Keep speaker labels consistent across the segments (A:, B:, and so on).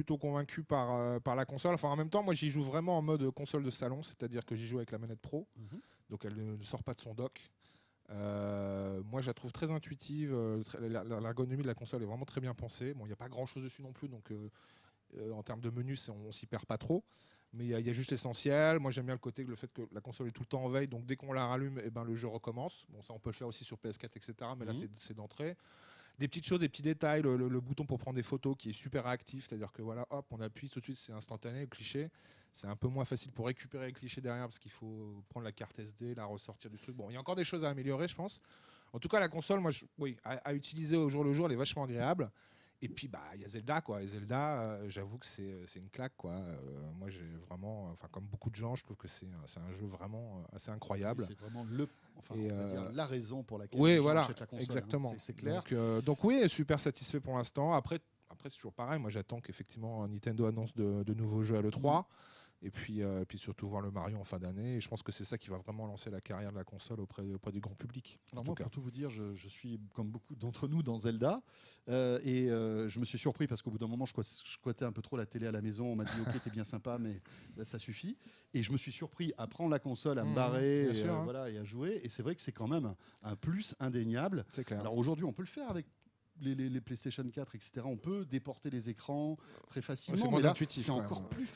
A: plutôt convaincu par la console. Enfin, en même temps, moi, j'y joue vraiment en mode console de salon, c'est-à-dire que j'y joue avec la manette Pro, donc elle ne sort pas de son dock. Moi, je la trouve très intuitive. L'ergonomie de la console est vraiment très bien pensée. Bon, il n'y a pas grand-chose dessus non plus, donc en termes de menu, on s'y perd pas trop. Mais il y a juste l'essentiel. Moi, j'aime bien le fait que la console est tout le temps en veille, donc dès qu'on la rallume, eh ben, le jeu recommence. Bon, ça, on peut le faire aussi sur PS4, etc. Mais là, c'est d'entrée. Des petites choses, des petits détails, le bouton pour prendre des photos qui est super réactif, c'est-à-dire que voilà, hop, on appuie tout de suite, c'est instantané, le cliché. C'est un peu moins facile pour récupérer le cliché derrière parce qu'il faut prendre la carte SD, la ressortir du truc. Bon, il y a encore des choses à améliorer, je pense. En tout cas, la console, moi, à utiliser au jour le jour, elle est vachement agréable. Et puis, il y a Zelda, quoi. Et Zelda, j'avoue que c'est une claque, quoi. Moi, j'ai vraiment, comme beaucoup de gens, je trouve que c'est un jeu vraiment assez incroyable.
B: C'est vraiment on va dire la raison pour laquelle
A: les
B: gens achètent la console.
A: Exactement.
B: C'est clair.
A: Donc oui, super satisfait pour l'instant. Après, c'est toujours pareil. Moi, j'attends qu'effectivement Nintendo annonce de nouveaux jeux à l'E3. Et puis surtout voir le Mario en fin d'année. Et je pense que c'est ça qui va vraiment lancer la carrière de la console auprès du grand public.
B: Alors moi, pour tout vous dire, je suis comme beaucoup d'entre nous dans Zelda. Et je me suis surpris parce qu'au bout d'un moment, je squattais un peu trop la télé à la maison. On m'a dit, ok, t'es bien sympa, mais ça suffit. Et je me suis surpris à prendre la console, à me barrer et à jouer. Et c'est vrai que c'est quand même un plus indéniable.
A: C'est clair.
B: Alors aujourd'hui, on peut le faire avec les PlayStation 4, etc. On peut déporter les écrans très facilement.
A: C'est moins intuitif.
B: C'est encore plus,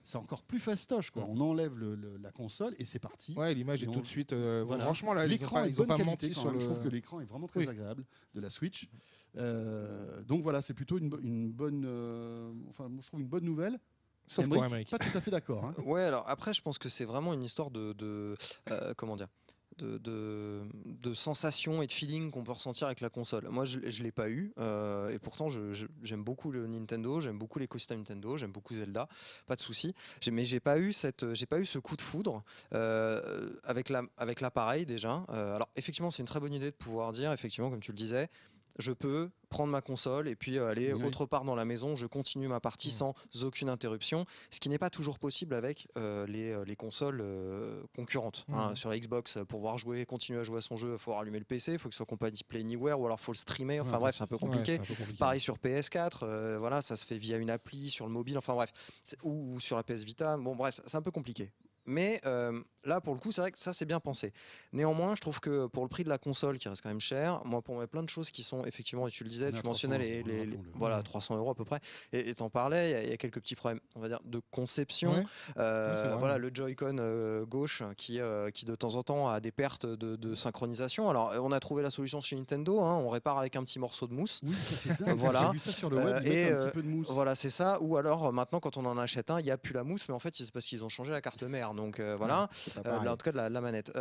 B: c'est encore plus fastoche, quoi. On enlève la console et c'est parti.
A: Ouais, l'image est tout de suite. Franchement, là,
B: l'écran est de bonne qualité. Je trouve que l'écran est vraiment très
A: Oui.
B: agréable de la Switch. Donc voilà, c'est plutôt une bonne. Je trouve une bonne nouvelle.
A: Sauf pour Amérique.
B: Pas tout à fait d'accord. Hein.
C: Ouais, alors après, je pense que c'est vraiment une histoire de comment dire. De sensations et de feeling qu'on peut ressentir avec la console. Moi, je ne l'ai pas eu, et pourtant, j'aime beaucoup le Nintendo, j'aime beaucoup l'écosystème Nintendo, j'aime beaucoup Zelda, pas de souci. Mais j'ai pas eu ce coup de foudre avec l'appareil déjà. Alors, effectivement, c'est une très bonne idée de pouvoir dire, effectivement, comme tu le disais, je peux prendre ma console et puis aller autre part dans la maison, je continue ma partie sans aucune interruption, ce qui n'est pas toujours possible avec les consoles concurrentes. Sur la Xbox, pour pouvoir continuer à jouer à son jeu, il faut allumer le PC, il faut que ce soit compatible Anywhere ou alors il faut le streamer, bref, c'est un peu compliqué. Pareil sur PS4, voilà, ça se fait via une appli sur le mobile, ou sur la PS Vita, bon bref, c'est un peu compliqué. Mais là, pour le coup, c'est vrai que ça, c'est bien pensé. Néanmoins, je trouve que pour le prix de la console, qui reste quand même cher, moi, pour moi, plein de choses qui sont effectivement, et tu le disais, tu mentionnais 300 € à peu près, et t'en parlais, il y a quelques petits problèmes, on va dire, de conception. Le Joy-Con gauche qui de temps en temps a des pertes de synchronisation. Alors, on a trouvé la solution chez Nintendo, on répare avec un petit morceau de mousse.
B: Oui, c'est dingue. J'ai vu ça sur le web, ils mettent un petit peu de mousse.
C: Voilà, c'est ça. Ou alors, maintenant, quand on en achète un, il n'y a plus la mousse, mais en fait, c'est parce qu'ils ont changé la carte mère. Donc voilà, en tout cas de la manette.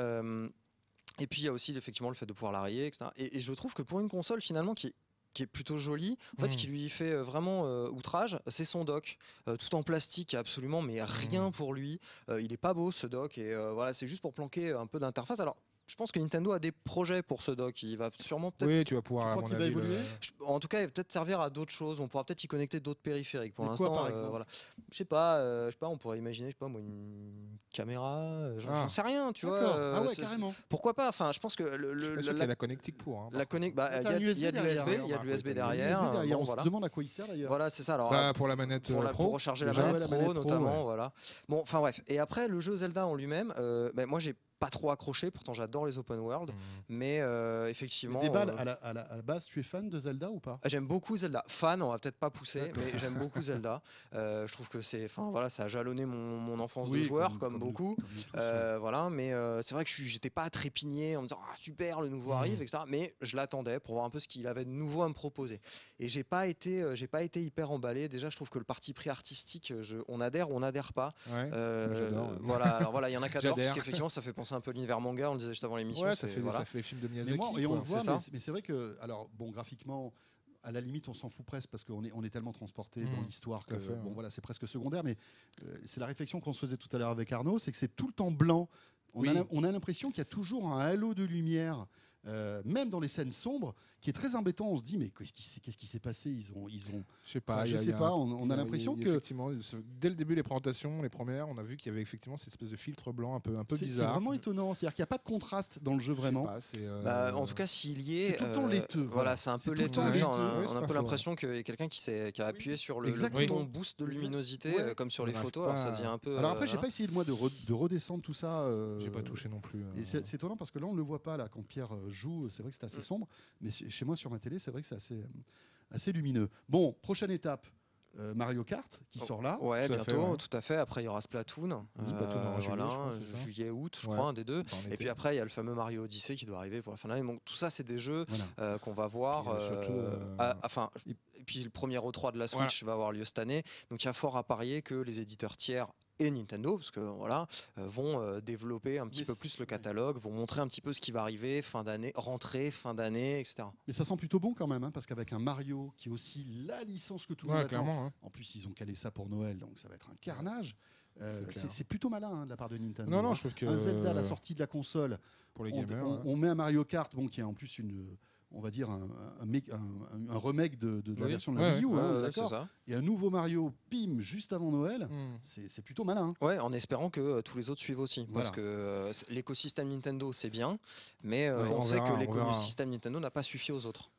C: Et puis il y a aussi effectivement le fait de pouvoir la rayer, etc. Et je trouve que pour une console finalement qui est plutôt jolie, en fait ce qui lui fait vraiment outrage, c'est son dock, tout en plastique absolument, mais rien pour lui. Il est pas beau ce dock et voilà, c'est juste pour planquer un peu d'interface. Alors je pense que Nintendo a des projets pour ce dock. Il va sûrement peut-être.
A: Oui, tu vas pouvoir.
B: Tu crois qu'il va évoluer
C: En tout cas, il va peut-être servir à d'autres choses. On pourra peut-être y connecter d'autres périphériques. Pour l'instant,
B: par exemple
C: voilà. Je sais pas. On pourrait imaginer, une caméra. J'en sais rien, tu vois.
B: Carrément.
C: Pourquoi pas. Enfin, je pense que
A: il y a la connectique pour.
C: Il y a de l'USB. Il y a de l'USB derrière.
B: On se demande à quoi il sert d'ailleurs.
C: Voilà, c'est ça. Alors
A: pour la manette Pro.
C: Pour recharger la manette Pro, notamment. Voilà. Bon, enfin bref. Et après, le jeu Zelda en lui-même. Moi, j'ai pas trop accroché, pourtant j'adore les open world, mais effectivement.
B: À la base, tu es fan de Zelda ou pas?
C: J'aime beaucoup Zelda. Fan, on va peut-être pas pousser, mais j'aime beaucoup Zelda. Je trouve que ça a jalonné mon enfance de joueur, comme beaucoup. Voilà, mais c'est vrai que j'étais pas trépigné en me disant super, le nouveau arrive, etc. Mais je l'attendais pour voir un peu ce qu'il avait de nouveau à me proposer. Et j'ai pas été hyper emballé. Déjà, je trouve que le parti pris artistique, on adhère ou on n'adhère pas.
A: J'adore.
C: Voilà, il y en a qui adorent parce qu'effectivement, ça fait penser un peu l'univers manga, on le disait juste avant l'émission.
A: Ça fait film de Miyazaki.
B: Et on le voit, mais c'est vrai que, alors, graphiquement, à la limite, on s'en fout presque parce qu'on est tellement transporté dans l'histoire que c'est presque secondaire. Mais c'est la réflexion qu'on se faisait tout à l'heure avec Arnaud, c'est que c'est tout le temps blanc. On a l'impression qu'il y a toujours un halo de lumière même dans les scènes sombres, qui est très embêtant. On se dit, mais qu'est-ce qui s'est passé? Ils ont...
A: Je sais pas.
B: Enfin, je sais pas. On a l'impression que
A: effectivement, dès le début des présentations, les premières, on a vu qu'il y avait effectivement cette espèce de filtre blanc un peu
B: c'est
A: bizarre.
B: vraiment étonnant. C'est-à-dire qu'il n'y a pas de contraste dans le jeu vraiment.
A: Je sais pas,
C: En tout cas, s'il y est,
B: c'est tout le temps laiteux.
C: voilà, c'est un peu
B: tout le
C: laiteux.
B: temps laiteux.
C: On a un peu l'impression qu'il y a quelqu'un qui a appuyé sur le bouton boost de luminosité,
B: Ouais.
C: comme sur les
A: On
C: photos.
A: arrive
C: Alors ça
A: pas
C: devient un peu.
B: Alors après, j'ai pas essayé moi de redescendre tout ça.
A: j'ai pas touché non plus.
B: Et c'est étonnant parce que là, on ne le voit pas là quand Pierre joue. C'est vrai que c'est assez sombre, mais chez moi sur ma télé, c'est vrai que c'est assez lumineux. Bon, prochaine étape. Mario Kart qui sort là.
C: Ouais,
A: Tout à
C: bientôt,
A: fait, ouais.
C: tout à fait. Après, il y aura Splatoon.
A: Splatoon en juillet,
C: voilà,
A: je crois, c'est ça
C: juillet, août, je
A: Ouais.
C: crois, un des deux.
A: Enfin, en
C: Et
A: été.
C: puis après, il y a le fameux Mario Odyssey qui doit arriver pour la fin de l'année. Donc tout ça, c'est des jeux
B: Voilà.
C: qu'on va voir.
A: Puis, surtout,
C: Et puis le premier E3 de la Switch va avoir lieu cette année. Donc il y a fort à parier que les éditeurs tiers et Nintendo, parce que vont développer un petit peu plus le catalogue, vont montrer un petit peu ce qui va arriver fin d'année, rentrée, fin d'année, etc.
B: Mais ça sent plutôt bon quand même, hein, parce qu'avec un Mario qui est aussi la licence que tout le monde attend.
A: Clairement. Hein.
B: En plus, ils ont calé ça pour Noël, donc ça va être un carnage.
A: C'est clair.
B: C'est plutôt malin hein, de la part de Nintendo.
A: Non,
B: hein.
A: je trouve que
B: Un Zelda à la sortie de la console,
A: pour les gamers.
B: on met un Mario Kart, qui est en plus on va dire un remake de la version de la Wii U, hein, d'accord.
C: C'est ça.
B: Et un nouveau Mario, pim, juste avant Noël, c'est plutôt malin. Hein.
C: Ouais, en espérant que tous les autres suivent aussi.
B: Voilà.
C: Parce que l'écosystème Nintendo, c'est bien, mais
A: Ouais,
C: on
A: on
C: sait
A: verra,
C: que
A: on
C: l'écosystème Nintendo n'a pas suffi aux autres.